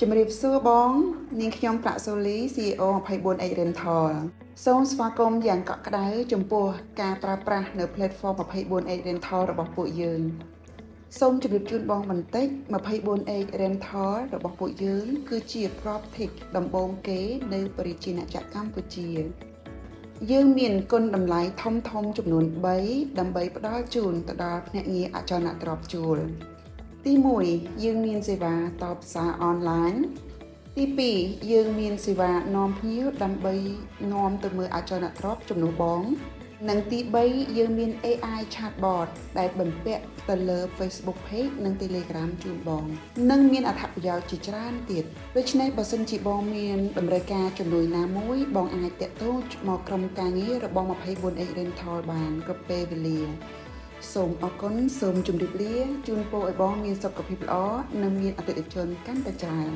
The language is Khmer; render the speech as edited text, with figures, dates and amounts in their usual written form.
ជំរាបសួរបងនាងខ្ញុំប្រាក់សូលី CEO 24H Rental សូមស្វាគមន៍យ៉ាងកក់ក្ដៅចំពោះការប្រើប្រាស់នៅ platform 24H Rental របស់ពួកយើងសូមជម្រាបជូនបងបន្តិច 24H Rental របស់ពួកយើងគឺជា PropTech ដំបូងគេនៅប្រជាណាចក្រកម្ពុជាយើងមានគុណតម្លៃធំចំនួន3ដើម្បីផ្ដល់ជូនទៅដល់ភ្នាក់ងារអចលនទ្រព្យជួលទី1យើងមានសេវាតបសារអនឡាញទី2យើងមានសេវានាំភ្ញៀវដើម្បីនាំទៅមើលអចលនទ្រព្យជំនួសបងនិងទី3យើងមាន AI chatbot ដែលបំពាក់ទៅលើ Facebook Page និង Telegram ជូនបងនិងមានអត្ថប្រយោជន៍ជាច្រើនទៀតដូច្នេះបើសិនជាបងមានតម្រូវការជំនួយណាមួយបងអាចតាក់ទងមកក្រុមការងាររបស់ 24H Rental បានគ្រប់ពេលវេលាសូមអរគុណសូមជម្រាបលាជូនពរឲ្យបងមានសុខភាពល្អនិងមានអតិថិជនកាន់តែច្រើន